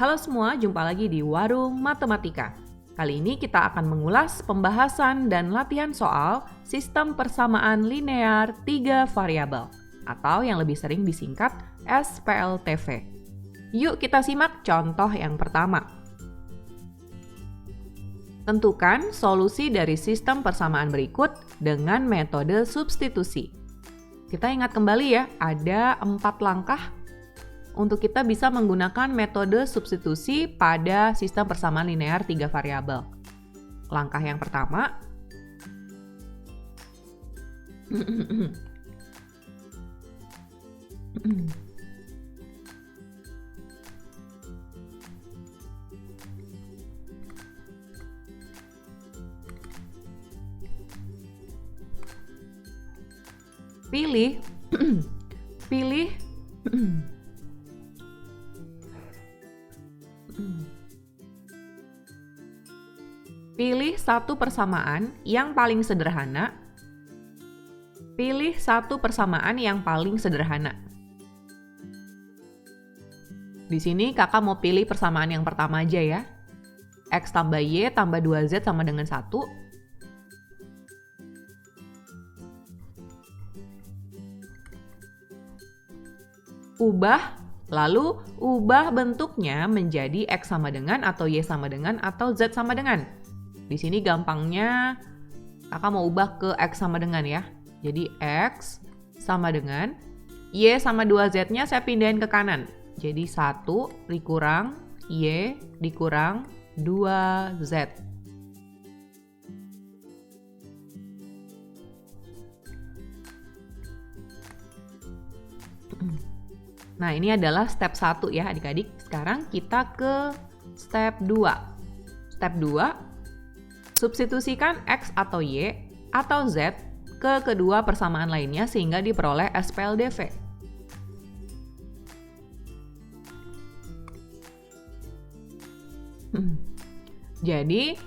Halo semua, jumpa lagi di Warung Matematika. Kali ini kita akan mengulas pembahasan dan latihan soal sistem persamaan linear 3 variabel, atau yang lebih sering disingkat SPLTV. Yuk kita simak contoh yang pertama. Tentukan solusi dari sistem persamaan berikut dengan metode substitusi. Kita ingat kembali ya, ada 4 langkah untuk kita bisa menggunakan metode substitusi pada sistem persamaan linear 3 variabel. Langkah yang pertama, pilih satu persamaan yang paling sederhana. Pilih satu persamaan yang paling sederhana. Di sini kakak mau pilih persamaan yang pertama aja ya. X tambah Y tambah 2Z sama dengan 1. Lalu ubah bentuknya menjadi X sama dengan atau Y sama dengan atau Z sama dengan. Di sini gampangnya kakak mau ubah ke X sama dengan ya. Jadi X sama dengan Y sama 2Z-nya saya pindahin ke kanan. Jadi 1 dikurang Y dikurang 2Z. Nah, ini adalah step 1 ya adik-adik. Sekarang kita ke step 2. Step 2, substitusikan X atau Y atau Z ke kedua persamaan lainnya sehingga diperoleh SPLDV. Jadi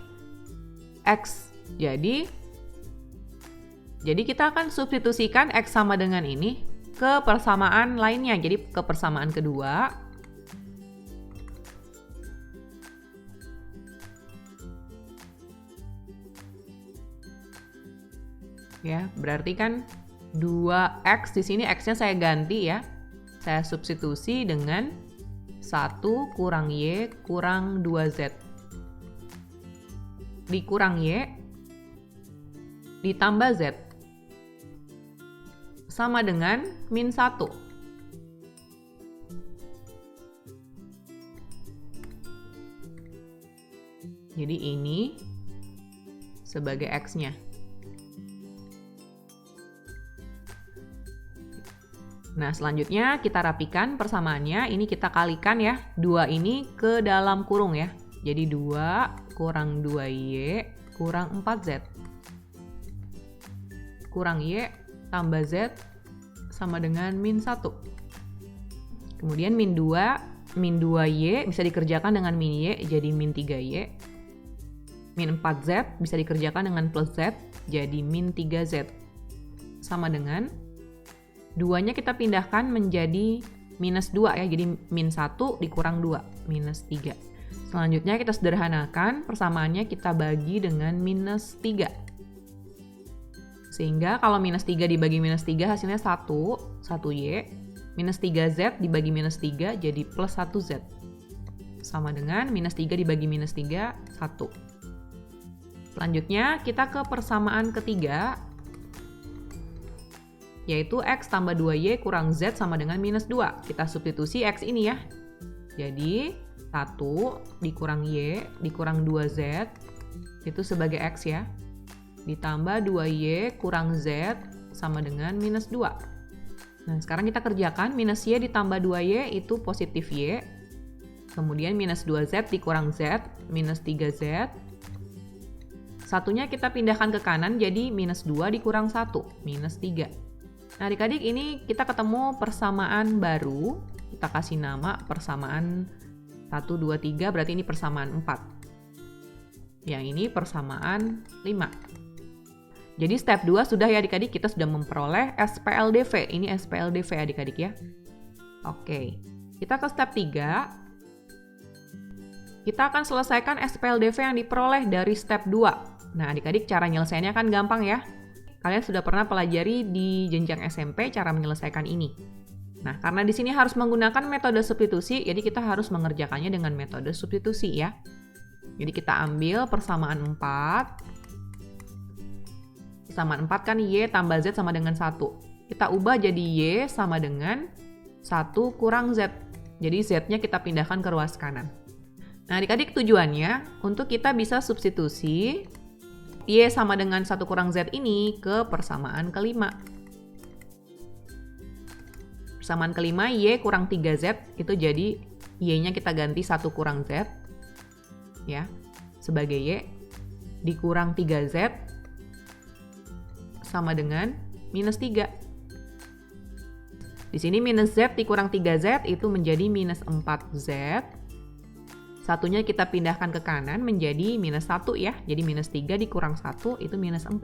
kita akan substitusikan X sama dengan ini ke persamaan lainnya. Jadi ke persamaan kedua. Ya, berarti kan 2X di sini X-nya saya ganti ya. Saya substitusi dengan 1 kurang Y kurang 2Z. Dikurang Y ditambah Z sama dengan min 1. Jadi ini sebagai X-nya. Nah, selanjutnya kita rapikan persamaannya. Ini kita kalikan ya. 2 ini ke dalam kurung ya. Jadi 2 kurang 2Y kurang 4Z. Kurang Y tambah Z sama dengan min 1. Kemudian min 2Y bisa dikerjakan dengan min Y jadi min 3Y. Min 4Z bisa dikerjakan dengan plus Z jadi min 3Z. Sama dengan 2-nya kita pindahkan menjadi minus 2 ya, jadi min 1 dikurang 2, minus 3. Selanjutnya kita sederhanakan, persamaannya kita bagi dengan minus 3. Sehingga kalau minus 3 dibagi minus 3 hasilnya 1Y, minus 3Z dibagi minus 3 jadi plus 1Z. Sama dengan minus 3 dibagi minus 3, 1. Selanjutnya kita ke persamaan ketiga, yaitu X tambah 2Y kurang Z sama dengan minus 2. Kita substitusi X ini ya. Jadi 1 dikurang Y dikurang 2Z itu sebagai X ya. Ditambah 2Y kurang Z sama dengan minus 2. Nah, sekarang kita kerjakan. Minus Y ditambah 2Y itu positif Y. Kemudian minus 2Z dikurang Z, minus 3Z. Satunya kita pindahkan ke kanan jadi minus 2 dikurang 1, minus 3. Nah, adik-adik ini kita ketemu persamaan baru. Kita kasih nama persamaan 1, 2, 3, berarti ini persamaan 4. Yang ini persamaan 5. Jadi step 2 sudah ya adik-adik, kita sudah memperoleh SPLDV. Ini SPLDV adik-adik ya. Oke, kita ke step 3. kita akan selesaikan SPLDV yang diperoleh dari step 2. Nah, adik-adik cara nyelesainnya kan gampang ya. Kalian sudah pernah pelajari di jenjang SMP cara menyelesaikan ini. Nah, karena di sini harus menggunakan metode substitusi, jadi kita harus mengerjakannya dengan metode substitusi ya. Jadi kita ambil persamaan 4. Persamaan 4 kan Y tambah Z sama dengan 1. Kita ubah jadi Y sama dengan 1 kurang Z. Jadi Z-nya kita pindahkan ke ruas kanan. Nah, adik-adik tujuannya untuk kita bisa substitusi Y sama dengan 1 kurang Z ini ke persamaan kelima. Persamaan kelima Y kurang 3Z itu jadi Y-nya kita ganti 1 kurang Z ya sebagai Y dikurang 3Z sama dengan minus 3. Di sini minus Z dikurang 3Z itu menjadi minus 4Z. Satunya kita pindahkan ke kanan menjadi minus 1 ya. Jadi minus 3 dikurang 1 itu minus 4.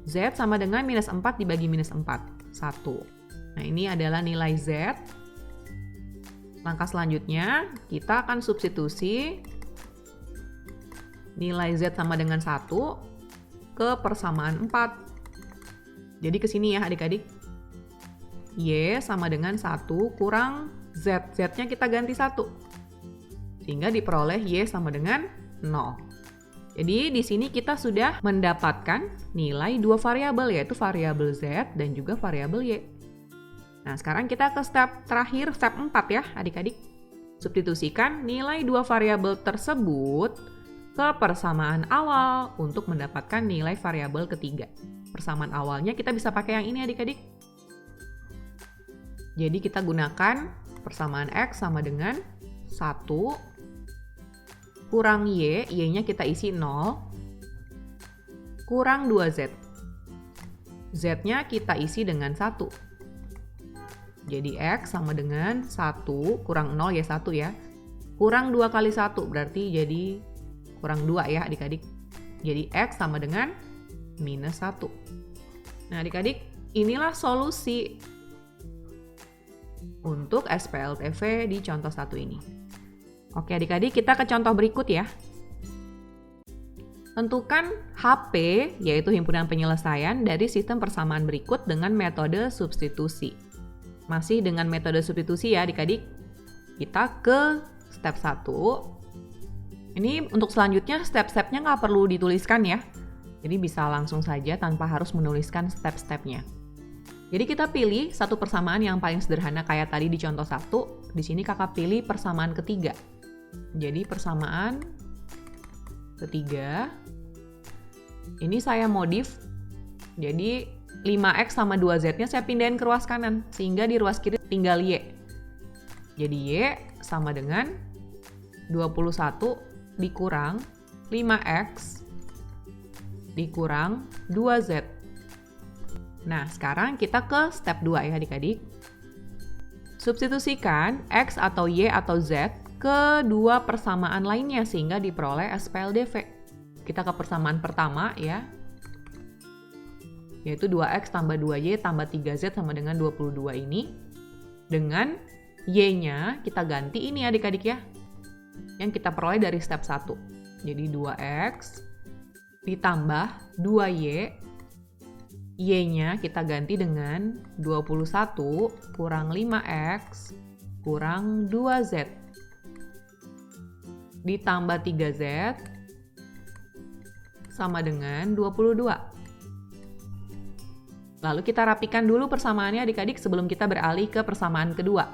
Z sama dengan minus 4 dibagi minus 4. 1. Nah, ini adalah nilai Z. Langkah selanjutnya, kita akan substitusi nilai Z sama dengan 1 ke persamaan 4. Jadi ke sini ya adik-adik. Y sama dengan 1 kurang Z. Z-nya kita ganti 1. Sehingga diperoleh Y sama dengan 0. Jadi di sini kita sudah mendapatkan nilai dua variabel, yaitu variabel Z dan juga variabel Y. Nah, sekarang kita ke step terakhir, step 4 ya adik-adik. Substitusikan nilai dua variabel tersebut ke persamaan awal untuk mendapatkan nilai variabel ketiga. Persamaan awalnya kita bisa pakai yang ini adik-adik. Jadi kita gunakan persamaan X sama dengan 1 kurang Y, Y-nya kita isi 0, kurang 2Z. Z-nya kita isi dengan 1. Jadi X sama dengan 1, kurang 0 ya 1 ya. Kurang 2 kali 1, berarti jadi kurang 2 ya adik-adik. Jadi X sama dengan minus 1. Nah adik-adik, inilah solusi untuk SPLDV di contoh 1 ini. Oke adik-adik, kita ke contoh berikut ya. Tentukan HP, yaitu himpunan penyelesaian dari sistem persamaan berikut dengan metode substitusi. Masih dengan metode substitusi ya adik-adik. Kita ke step 1. Ini untuk selanjutnya step-stepnya nggak perlu dituliskan ya. Jadi bisa langsung saja tanpa harus menuliskan step-stepnya. Jadi kita pilih satu persamaan yang paling sederhana kayak tadi di contoh 1. Di sini kakak pilih persamaan ketiga. Jadi persamaan ketiga, ini saya modif, jadi 5X sama 2Z-nya saya pindahin ke ruas kanan, sehingga di ruas kiri tinggal Y. Jadi Y sama dengan 21 dikurang 5X dikurang 2Z. Nah, sekarang kita ke step 2 ya adik-adik. Substitusikan X atau Y atau Z ke dua persamaan lainnya sehingga diperoleh SPLDV. Kita ke persamaan pertama ya, yaitu 2X tambah 2Y tambah 3Z sama dengan 22 ini. Dengan Y-nya kita ganti ini adik-adik ya, yang kita peroleh dari step 1. Jadi 2X ditambah 2Y, Y-nya kita ganti dengan 21 kurang 5X kurang 2Z. Ditambah 3Z sama dengan 22. Lalu kita rapikan dulu persamaannya adik-adik sebelum kita beralih ke persamaan kedua.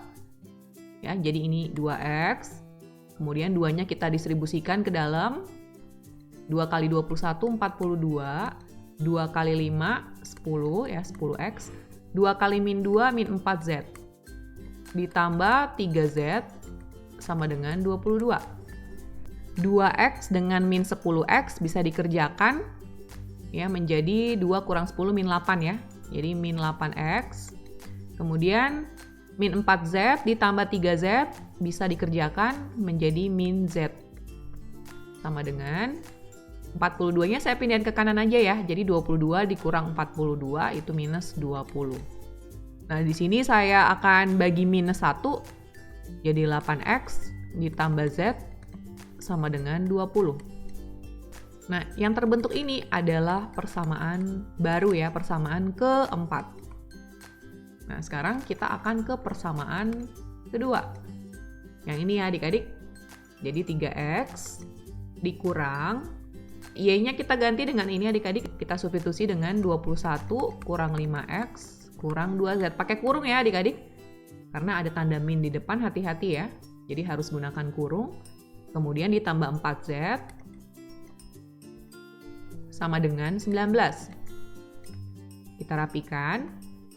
Ya, jadi ini 2X, kemudian 2-nya kita distribusikan ke dalam 2 kali 21, 42, 2 kali 5, 10 ya, 10X, 2 kali min 2, min 4Z. Ditambah 3Z sama dengan 22. 2X dengan min 10X bisa dikerjakan ya menjadi 2 kurang 10 min 8 ya. Jadi min 8X. Kemudian min 4Z ditambah 3Z bisa dikerjakan menjadi min Z. Sama dengan 42-nya saya pindahin ke kanan aja ya. Jadi 22 dikurang 42 itu minus 20. Nah, di sini saya akan bagi minus 1 jadi 8X ditambah Z sama dengan 20. Nah, yang terbentuk ini adalah persamaan baru ya, persamaan keempat. Nah, sekarang kita akan ke persamaan kedua. Yang ini ya adik-adik. Jadi 3X dikurang, Y-nya kita ganti dengan ini adik-adik. Kita substitusi dengan 21 kurang 5X kurang 2Z. Pakai kurung ya adik-adik. Karena ada tanda min di depan, hati-hati ya. Jadi harus gunakan kurung. Kemudian ditambah 4Z sama dengan 19. Kita rapikan.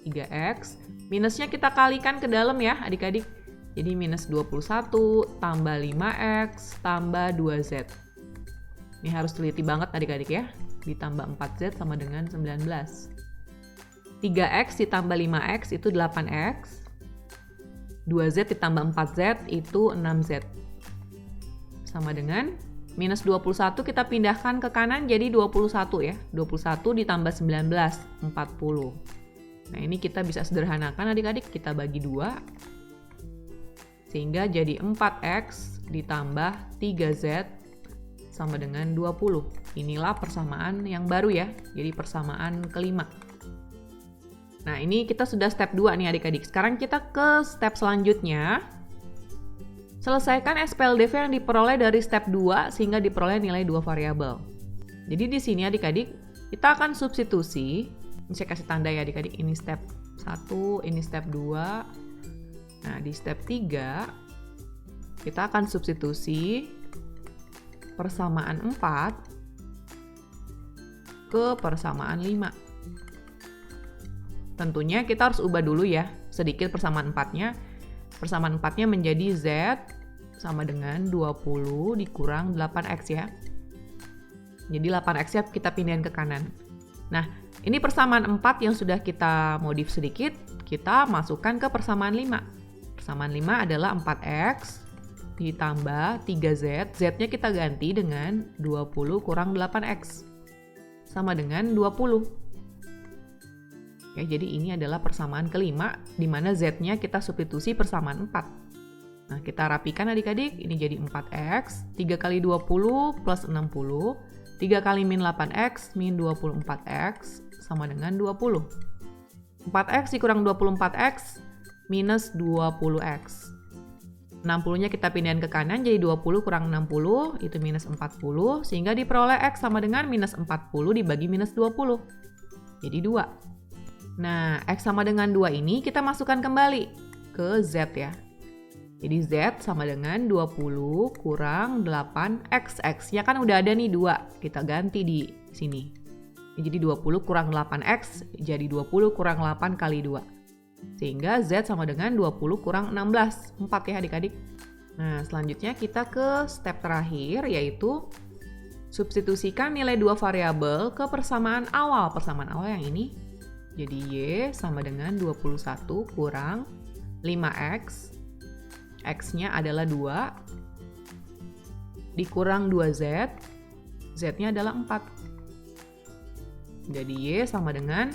3X. Minusnya kita kalikan ke dalam ya adik-adik. Jadi minus 21 tambah 5X tambah 2Z. Ini harus teliti banget adik-adik ya. Ditambah 4Z sama dengan 19. 3X ditambah 5X itu 8X. 2Z ditambah 4Z itu 6Z. Sama dengan minus 21 kita pindahkan ke kanan jadi 21 ya. 21 ditambah 19, 40. Nah ini kita bisa sederhanakan adik-adik. Kita bagi 2. Sehingga jadi 4X ditambah 3Z sama dengan 20. Inilah persamaan yang baru ya. Jadi persamaan kelima. Nah ini kita sudah step 2 nih adik-adik. Sekarang kita ke step selanjutnya. Selesaikan SPLDV yang diperoleh dari step 2 sehingga diperoleh nilai 2 variabel. Jadi di sini adik-adik kita akan substitusi. Ini saya kasih tanda ya adik-adik. Ini step 1, ini step 2. Nah, di step 3 kita akan substitusi persamaan 4 ke persamaan 5. Tentunya kita harus ubah dulu ya, sedikit persamaan 4-nya. Persamaan 4-nya menjadi Z sama dengan 20 dikurang 8X ya. Jadi 8X-nya kita pindahin ke kanan. Nah, ini persamaan 4 yang sudah kita modif sedikit, kita masukkan ke persamaan 5. Persamaan 5 adalah 4X ditambah 3Z. Z-nya kita ganti dengan 20 kurang 8X. Sama dengan 20. Ya, jadi ini adalah persamaan kelima, di mana Z-nya kita substitusi persamaan 4. Nah, kita rapikan adik-adik. Ini jadi 4X. 3 kali 20 plus 60. 3 kali min 8X min 24X sama dengan 20. 4X dikurang 24X minus 20X. 60-nya kita pindahin ke kanan jadi 20 kurang 60 itu minus 40 sehingga diperoleh X sama dengan minus 40 dibagi minus 20. Jadi 2. Nah, X sama dengan 2 ini kita masukkan kembali ke Z ya. Jadi Z sama dengan 20 kurang 8X. X-nya kan udah ada nih 2. Kita ganti di sini. Jadi 20 kurang 8X jadi 20 kurang 8 kali 2. Sehingga Z sama dengan 20 kurang 16. 4 ya adik-adik. Nah, selanjutnya kita ke step terakhir yaitu substitusikan nilai 2 variabel ke persamaan awal. Persamaan awal yang ini. Jadi Y sama dengan 21 kurang 5X. X-nya adalah 2. Dikurang 2Z. Z-nya adalah 4. Jadi Y sama dengan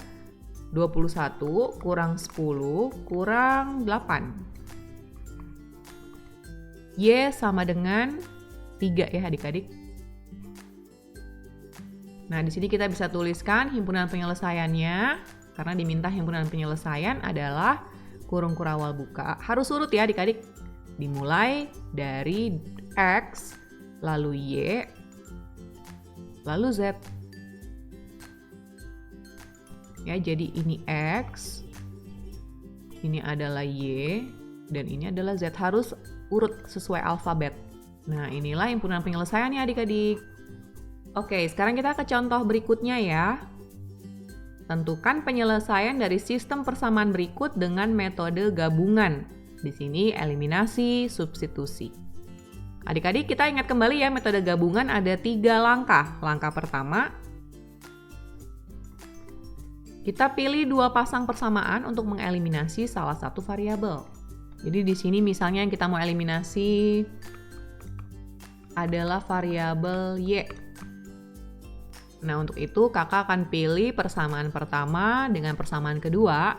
21 kurang 10 kurang 8. Y sama dengan 3 ya adik-adik. Nah, di sini kita bisa tuliskan himpunan penyelesaiannya. Karena diminta himpunan penyelesaian adalah kurung kurawal buka. Harus urut ya adik-adik. Dimulai dari X, lalu Y, lalu Z. Ya, jadi ini X, ini adalah Y, dan ini adalah Z. Harus urut sesuai alfabet. Nah, inilah himpunan penyelesaiannya adik-adik. Oke, sekarang kita ke contoh berikutnya ya. Tentukan penyelesaian dari sistem persamaan berikut dengan metode gabungan. Di sini eliminasi, substitusi. Adik-adik kita ingat kembali ya, metode gabungan ada 3 langkah. Langkah pertama, kita pilih 2 pasang persamaan untuk mengeliminasi salah satu variabel. Jadi di sini misalnya yang kita mau eliminasi adalah variabel Y. Nah, untuk itu kakak akan pilih persamaan pertama dengan persamaan kedua,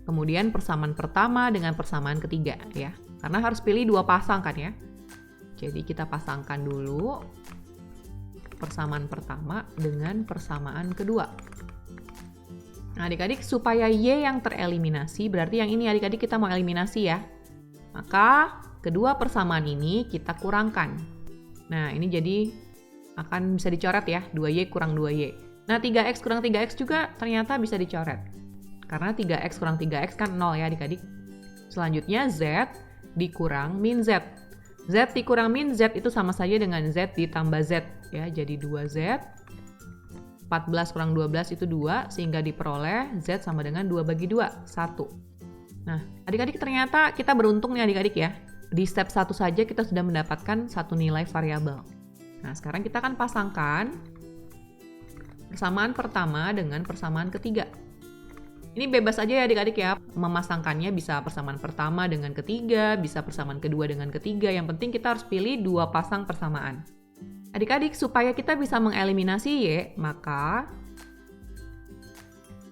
kemudian persamaan pertama dengan persamaan ketiga ya. Karena harus pilih 2 pasang kan ya. Jadi kita pasangkan dulu persamaan pertama dengan persamaan kedua. Nah adik-adik, supaya Y yang tereliminasi, berarti yang ini adik-adik kita mau eliminasi ya. Maka kedua persamaan ini kita kurangkan. Nah ini jadi akan bisa dicoret ya, 2Y kurang 2Y. Nah 3X kurang 3X juga ternyata bisa dicoret. Karena 3X kurang 3X kan 0 ya adik-adik. Selanjutnya Z dikurang min Z. Z dikurang min Z itu sama saja dengan Z ditambah Z ya, jadi 2Z. 14 kurang 12 itu 2, sehingga diperoleh Z sama dengan 2 bagi 2, 1. Nah, adik-adik ternyata kita beruntung nih adik-adik ya. Di step 1 saja kita sudah mendapatkan satu nilai variabel. Nah, sekarang kita akan pasangkan persamaan pertama dengan persamaan ketiga. Ini bebas aja ya adik-adik ya, memasangkannya bisa persamaan pertama dengan ketiga, bisa persamaan kedua dengan ketiga. Yang penting kita harus pilih 2 pasang persamaan. Adik-adik, supaya kita bisa mengeliminasi Y, maka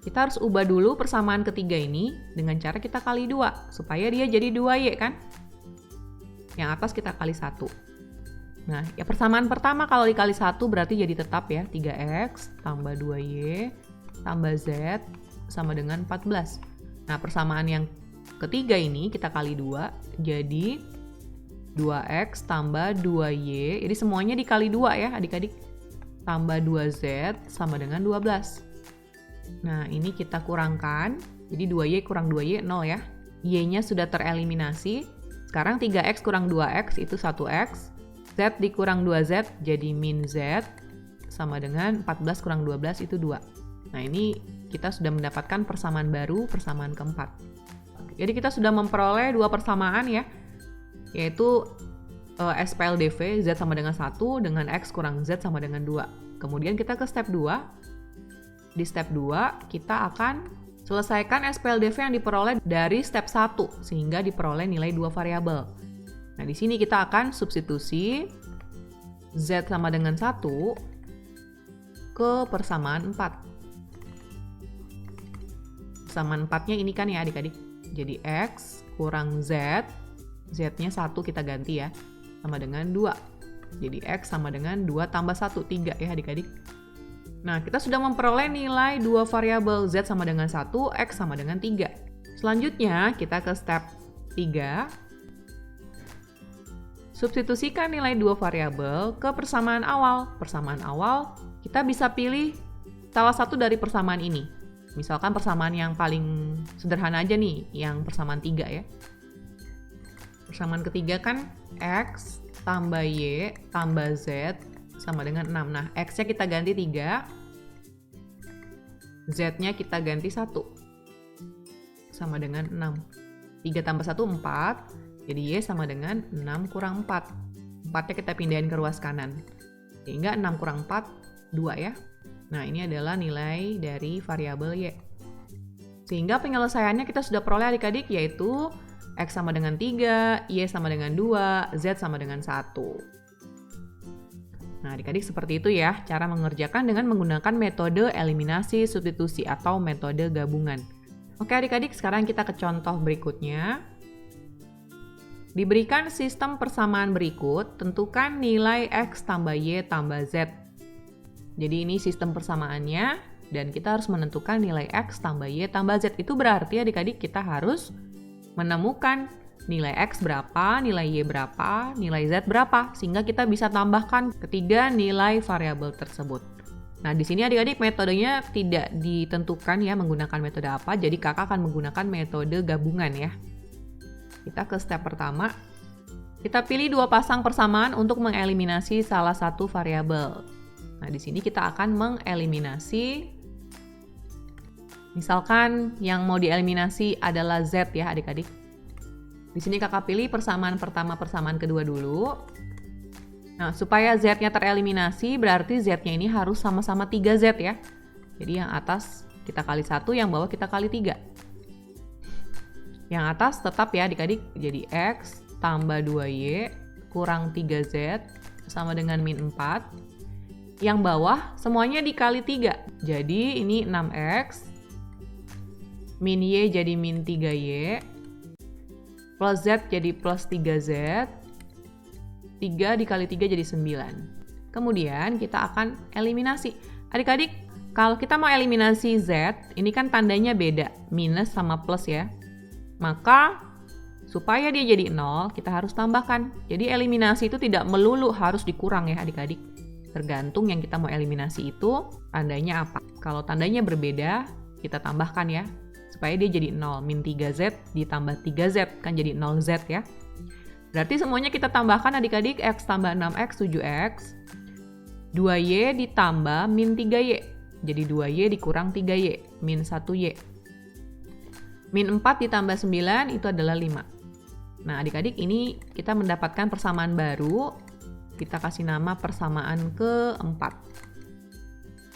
kita harus ubah dulu persamaan ketiga ini dengan cara kita kali 2, supaya dia jadi 2Y kan? Yang atas kita kali 1. Nah, ya persamaan pertama kalau dikali 1 berarti jadi tetap ya, 3X tambah 2Y tambah Z sama dengan 14. Nah, persamaan yang ketiga ini kita kali 2, jadi 2X tambah 2Y, jadi semuanya dikali 2 ya adik-adik, tambah 2Z sama dengan 12. Nah ini kita kurangkan, jadi 2Y kurang 2Y 0 ya, Y-nya sudah tereliminasi. Sekarang 3X kurang 2X itu 1X, Z dikurang 2Z jadi min Z, sama dengan 14 kurang 12 itu 2. Nah ini kita sudah mendapatkan persamaan baru, persamaan keempat. Jadi kita sudah memperoleh 2 persamaan ya, yaitu SPLDV Z sama dengan 1 dengan X kurang Z sama dengan 2. Kemudian kita ke step 2. Di step 2 kita akan selesaikan SPLDV yang diperoleh dari step 1 sehingga diperoleh nilai 2 variabel. Nah di sini kita akan substitusi Z sama dengan 1 ke persamaan 4. Persamaan 4-nya ini kan ya adik-adik. Jadi X kurang Z, Z-nya 1 kita ganti ya, sama dengan 2. Jadi X sama dengan 2 tambah 1, 3 ya adik-adik. Nah, kita sudah memperoleh nilai 2 variabel, Z sama dengan 1, X sama dengan 3. Selanjutnya, kita ke step 3. Substitusikan nilai 2 variabel ke persamaan awal. Persamaan awal, kita bisa pilih salah satu dari persamaan ini. Misalkan persamaan yang paling sederhana aja nih, yang persamaan 3 ya. Persamaan ketiga kan X tambah Y tambah Z sama dengan 6. Nah, X-nya kita ganti 3, Z-nya kita ganti 1 sama dengan 6. 3 tambah 1, 4. Jadi Y sama dengan 6 kurang 4. 4-nya kita pindahin ke ruas kanan. Sehingga 6 kurang 4, 2 ya. Nah, ini adalah nilai dari variabel Y. Sehingga penyelesaiannya kita sudah peroleh adik-adik, yaitu X sama dengan 3, Y sama dengan 2, Z sama dengan 1. Nah, adik-adik seperti itu ya, cara mengerjakan dengan menggunakan metode eliminasi substitusi atau metode gabungan. Oke adik-adik, sekarang kita ke contoh berikutnya. Diberikan sistem persamaan berikut, tentukan nilai X tambah Y tambah Z. Jadi ini sistem persamaannya, dan kita harus menentukan nilai X tambah Y tambah Z. Itu berarti adik-adik kita harus menemukan nilai X berapa, nilai Y berapa, nilai Z berapa, sehingga kita bisa tambahkan ketiga nilai variabel tersebut. Nah, di sini adik-adik metodenya tidak ditentukan ya menggunakan metode apa, jadi kakak akan menggunakan metode gabungan ya. Kita ke step pertama. Kita pilih 2 pasang persamaan untuk mengeliminasi salah satu variabel. Nah, di sini kita akan mengeliminasi, misalkan yang mau dieliminasi adalah Z ya adik-adik. Di sini kakak pilih persamaan pertama, persamaan kedua dulu. Nah, supaya Z-nya tereliminasi, berarti Z-nya ini harus sama-sama 3Z ya. Jadi yang atas kita kali 1, yang bawah kita kali 3. Yang atas tetap ya adik-adik, jadi X tambah 2Y kurang 3Z sama dengan min 4. Yang bawah semuanya dikali 3. Jadi ini 6X. Min Y jadi min 3Y. Plus Z jadi plus 3Z. 3 dikali 3 jadi 9. Kemudian kita akan eliminasi. Adik-adik, kalau kita mau eliminasi Z, ini kan tandanya beda, minus sama plus ya. Maka supaya dia jadi 0, kita harus tambahkan. Jadi eliminasi itu tidak melulu harus dikurang ya adik-adik. Tergantung yang kita mau eliminasi itu tandanya apa. Kalau tandanya berbeda, kita tambahkan ya. Supaya dia jadi 0. Min 3Z ditambah 3Z, kan jadi 0Z ya. Berarti semuanya kita tambahkan adik-adik. X tambah 6X, 7X. 2Y ditambah min 3Y. Jadi 2Y dikurang 3Y. Min 1Y. Min 4 ditambah 9 itu adalah 5. Nah adik-adik ini kita mendapatkan persamaan baru. Kita kasih nama persamaan keempat.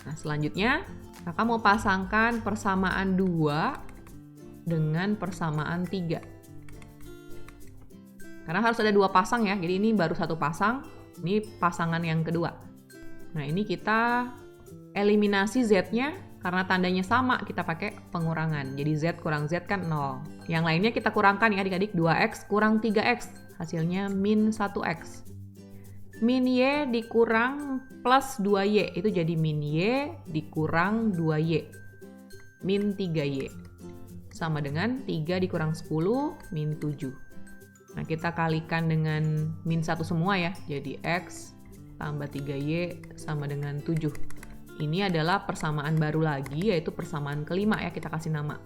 Nah selanjutnya kakak mau pasangkan persamaan 2 dengan persamaan 3. Karena harus ada 2 pasang ya, jadi ini baru 1 pasang, ini pasangan yang kedua. Nah ini kita eliminasi Z-nya, karena tandanya sama kita pakai pengurangan. Jadi Z kurang Z kan 0. Yang lainnya kita kurangkan ya adik-adik, 2X kurang 3X, hasilnya min 1X. Min Y dikurang plus 2Y, itu jadi min Y dikurang 2Y. Min 3Y. Sama dengan 3 dikurang 10, min 7. Nah, kita kalikan dengan min 1 semua ya. Jadi X tambah 3Y sama dengan 7. Ini adalah persamaan baru lagi, yaitu persamaan kelima ya, kita kasih nama.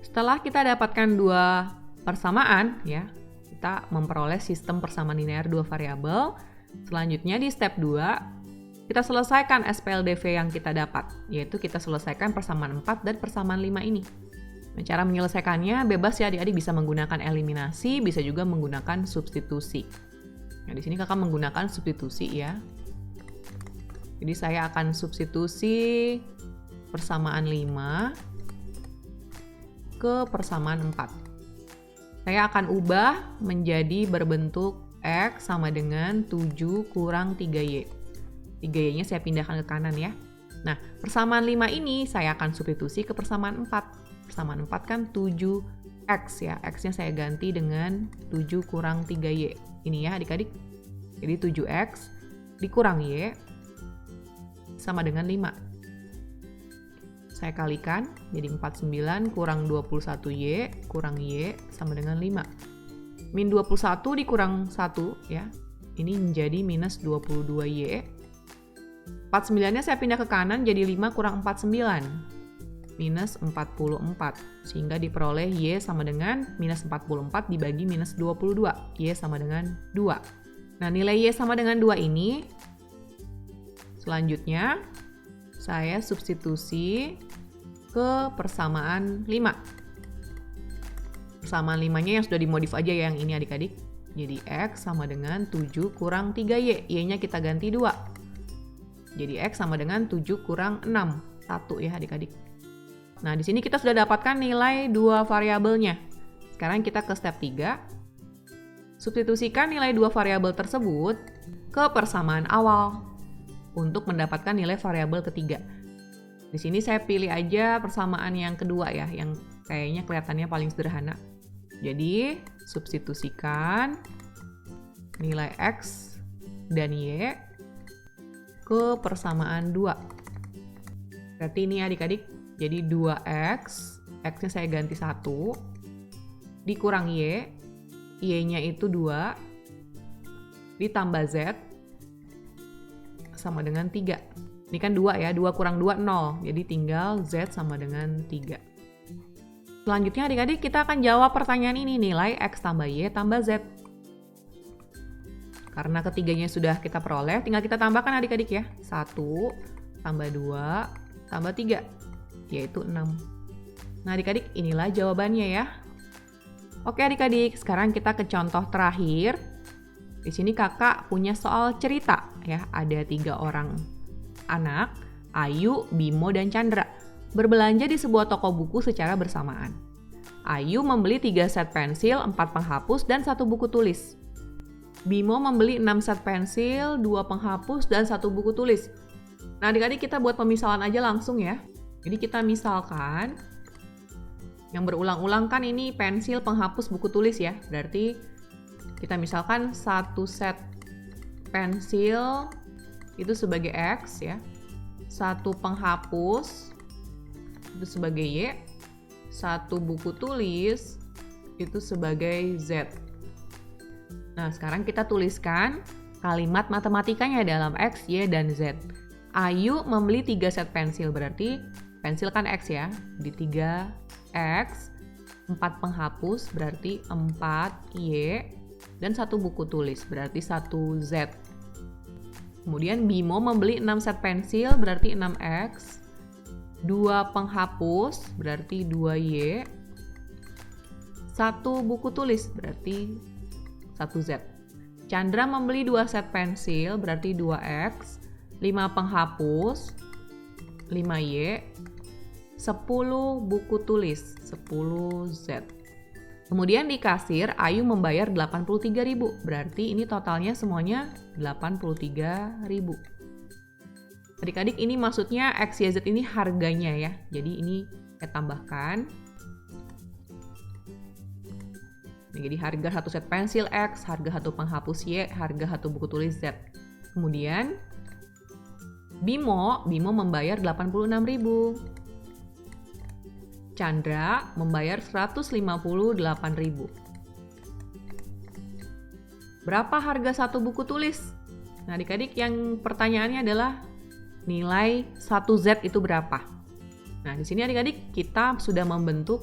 Setelah kita dapatkan 2 persamaan ya, kita memperoleh sistem persamaan linear 2 variabel. Selanjutnya di step 2, kita selesaikan SPLDV yang kita dapat, yaitu kita selesaikan persamaan 4 dan persamaan 5 ini. Nah, cara menyelesaikannya bebas ya adik-adik, bisa menggunakan eliminasi, bisa juga menggunakan substitusi. Nah, di sini kakak menggunakan substitusi ya. Jadi saya akan substitusi persamaan 5 ke persamaan 4. Saya akan ubah menjadi berbentuk X sama dengan 7 kurang 3Y. 3Y-nya saya pindahkan ke kanan ya. Nah, persamaan 5 ini saya akan substitusi ke persamaan 4. Persamaan 4 kan 7X ya. X-nya saya ganti dengan 7 kurang 3Y. Ini ya adik-adik. Jadi 7X dikurang Y sama dengan 5. Saya kalikan, jadi 49 kurang 21Y kurang Y sama dengan 5. Min 21 dikurang 1 ya. Ini menjadi minus 22Y. 49-nya saya pindah ke kanan jadi 5 kurang 49. Minus 44. Sehingga diperoleh Y sama dengan minus 44 dibagi minus 22. Y sama dengan 2. Nah nilai Y sama dengan 2 ini. Selanjutnya saya substitusi ke persamaan 5. Persamaan 5-nya yang sudah dimodif aja ya, yang ini adik-adik. Jadi X sama dengan 7 kurang 3Y. Y-nya kita ganti 2. Jadi X sama dengan 7 kurang 6. 1 ya adik-adik. Nah, di sini kita sudah dapatkan nilai 2 variabelnya. Sekarang kita ke step 3. Substitusikan nilai 2 variabel tersebut ke persamaan awal untuk mendapatkan nilai variabel ketiga. Di sini saya pilih aja persamaan yang kedua ya, yang kayaknya kelihatannya paling sederhana. Jadi, substitusikan nilai X dan Y ke persamaan 2. Berarti ini adik-adik, jadi 2X, X-nya saya ganti 1, dikurang Y, Y-nya itu 2, ditambah Z, sama dengan 3. Ini kan 2 ya, 2 kurang 2, 0. Jadi tinggal Z sama dengan 3. Selanjutnya adik-adik kita akan jawab pertanyaan ini, nilai X tambah Y tambah Z. Karena ketiganya sudah kita peroleh, tinggal kita tambahkan adik-adik ya. 1 tambah 2 tambah 3, yaitu 6. Nah adik-adik inilah jawabannya ya. Oke adik-adik, sekarang kita ke contoh terakhir. Di sini kakak punya soal cerita ya, ada 3 orang anak, Ayu, Bimo, dan Chandra, berbelanja di sebuah toko buku secara bersamaan. Ayu membeli 3 set pensil, 4 penghapus, dan 1 buku tulis. Bimo membeli 6 set pensil, 2 penghapus, dan 1 buku tulis. Nah adik-adik kita buat pemisalan aja langsung ya. Jadi kita misalkan, yang berulang-ulang kan ini pensil, penghapus, buku tulis ya. Berarti kita misalkan 1 set pensil itu sebagai X ya. 1 penghapus itu sebagai Y. 1 buku tulis itu sebagai Z. Nah, sekarang kita tuliskan kalimat matematikanya dalam X, Y, dan Z. Ayu membeli 3 set pensil, berarti pensil kan X ya. Di 3X, 4 penghapus berarti 4Y, dan 1 buku tulis berarti 1Z. Kemudian Bimo membeli 6 set pensil berarti 6X, 2 penghapus berarti 2Y, 1 buku tulis berarti 1Z. Chandra membeli 2 set pensil berarti 2X, 5 penghapus 5Y, 10 buku tulis 10Z. Kemudian di kasir Ayu membayar 83.000, berarti ini totalnya semuanya 83.000. Adik-adik, ini maksudnya X, Y, Z ini harganya ya. Jadi ini saya tambahkan. Jadi harga 1 set pensil X, harga 1 penghapus Y, harga 1 buku tulis Z. Kemudian Bimo membayar 86.000. Chandra membayar 158.000. Berapa harga 1 buku tulis? Nah, adik-adik, yang pertanyaannya adalah nilai 1Z itu berapa? Nah, di sini adik-adik kita sudah membentuk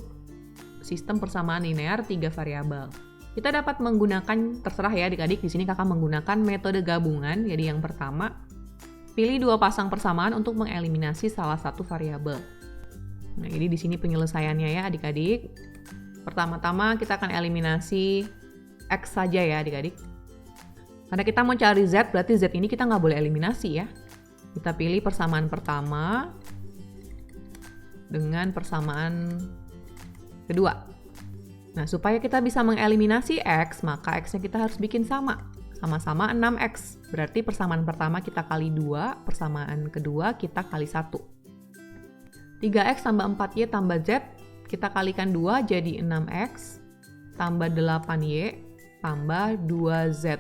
sistem persamaan linear 3 variabel. Kita dapat menggunakan, terserah ya adik-adik, di sini kakak menggunakan metode gabungan. Jadi yang pertama, pilih 2 pasang persamaan untuk mengeliminasi salah satu variabel. Nah, ini di sini penyelesaiannya ya adik-adik. Pertama-tama kita akan eliminasi X saja ya adik-adik. Karena kita mau cari Z, berarti Z ini kita nggak boleh eliminasi ya. Kita pilih persamaan pertama dengan persamaan kedua. Nah, supaya kita bisa mengeliminasi X, maka X-nya kita harus bikin sama-sama 6X. Berarti persamaan pertama kita kali 2, persamaan kedua kita kali 1. 3X tambah 4Y tambah Z, kita kalikan 2 jadi 6X, tambah 8Y, tambah 2Z.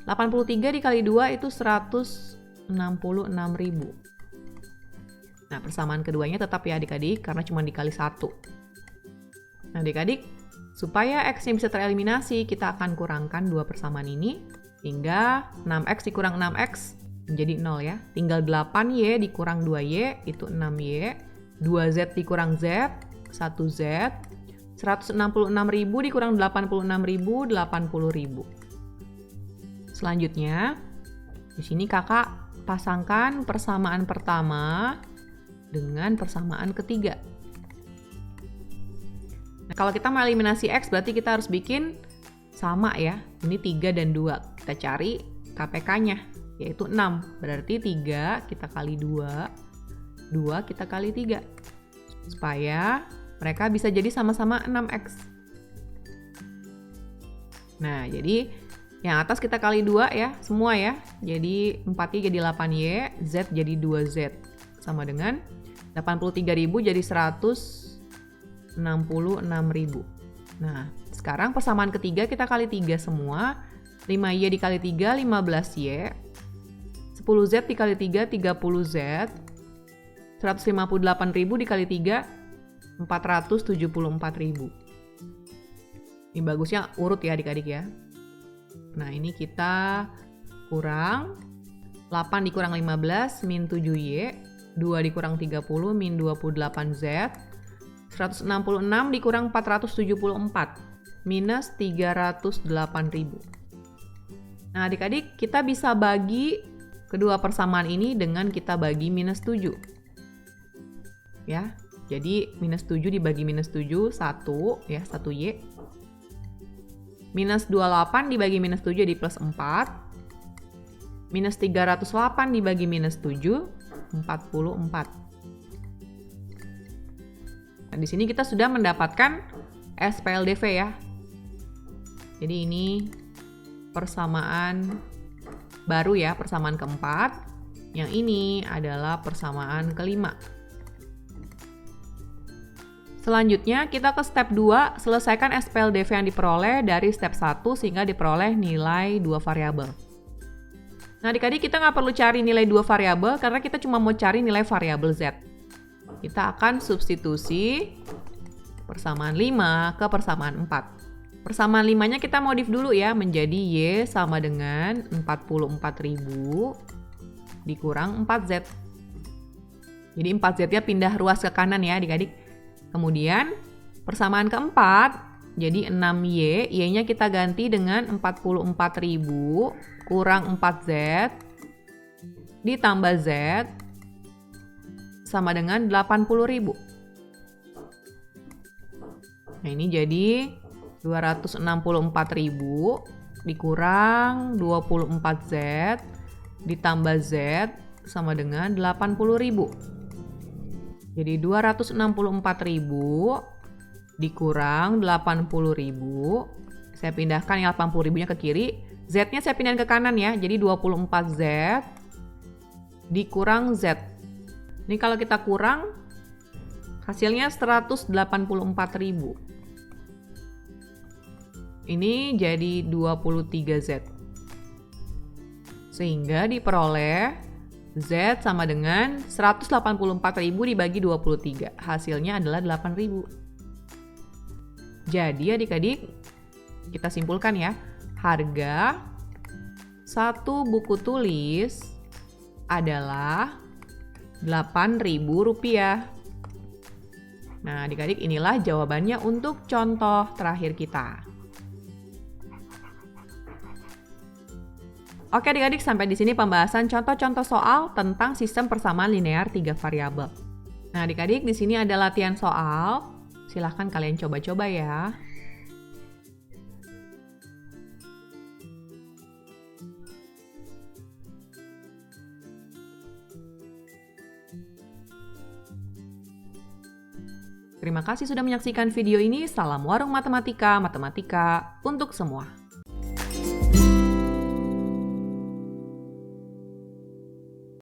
83 dikali 2 itu 166.000. Nah, persamaan keduanya tetap ya adik-adik, karena cuma dikali 1. Nah, adik-adik, supaya X-nya bisa tereliminasi, kita akan kurangkan 2 persamaan ini, hingga 6X dikurang 6X menjadi 0 ya. Tinggal 8Y dikurang 2Y, itu 6Y. 2Z dikurang Z, 1Z. 166.000 dikurang 86.000, 80.000. Selanjutnya, di sini kakak pasangkan persamaan pertama dengan persamaan ketiga. Nah, kalau kita mau eliminasi X, berarti kita harus bikin sama ya. Ini 3 dan 2. Kita cari KPK-nya, yaitu 6. Berarti 3 kita kali 2, 2 kita kali 3. Supaya mereka bisa jadi sama-sama 6X. Nah, jadi yang atas kita kali 2 ya, semua ya. Jadi 4Y jadi 8Y, Z jadi 2Z. Sama dengan 83.000 jadi 166.000. Nah, sekarang persamaan ketiga kita kali 3 semua. 5Y dikali 3, 15Y. 10Z dikali 3, 30Z. 158.000 dikali 3, 474.000. Ini bagusnya urut ya adik-adik ya. Nah, ini kita kurang 8 dikurang 15 min 7Y, 2 dikurang 30 min 28Z, 166 dikurang 474 minus 308.000. Nah, adik-adik, kita bisa bagi kedua persamaan ini dengan kita bagi minus 7. Ya, jadi minus 7 dibagi minus 7, 1 ya, 1Y. Minus 28 dibagi minus 7 jadi plus 4. Minus 308 dibagi minus 7, 44. Nah, di sini kita sudah mendapatkan SPLDV ya. Jadi ini persamaan baru ya, persamaan keempat. Yang ini adalah persamaan kelima. Selanjutnya kita ke step 2, selesaikan SPLDV yang diperoleh dari step 1 sehingga diperoleh nilai 2 variabel. Nah, adik-adik kita nggak perlu cari nilai dua variabel karena kita cuma mau cari nilai variabel Z. Kita akan substitusi persamaan 5 ke persamaan 4. Persamaan 5-nya kita modif dulu ya, menjadi Y sama dengan 44.000 dikurang 4Z. Jadi 4Z-nya pindah ruas ke kanan ya adik-adik. Kemudian persamaan keempat, jadi 6Y, Y-nya kita ganti dengan 44.000 kurang 4Z ditambah Z sama dengan 80.000. Nah ini jadi 264.000 dikurang 24Z ditambah Z sama dengan 80.000. Jadi 264.000 dikurang 80.000. Saya pindahkan yang 80.000-nya ke kiri. Z-nya saya pindahin ke kanan ya. Jadi 24Z dikurang Z. Ini kalau kita kurang, hasilnya 184.000. Ini jadi 23Z. Sehingga diperoleh Z sama dengan 184.000 dibagi 23. Hasilnya adalah 8.000. Jadi adik-adik, kita simpulkan ya. Harga satu buku tulis adalah Rp8.000. Nah, adik-adik inilah jawabannya untuk contoh terakhir kita. Oke adik-adik, sampai di sini pembahasan contoh-contoh soal tentang sistem persamaan linear 3 variabel. Nah adik-adik, di sini ada latihan soal. Silahkan kalian coba-coba ya. Terima kasih sudah menyaksikan video ini. Salam warung matematika, matematika untuk semua.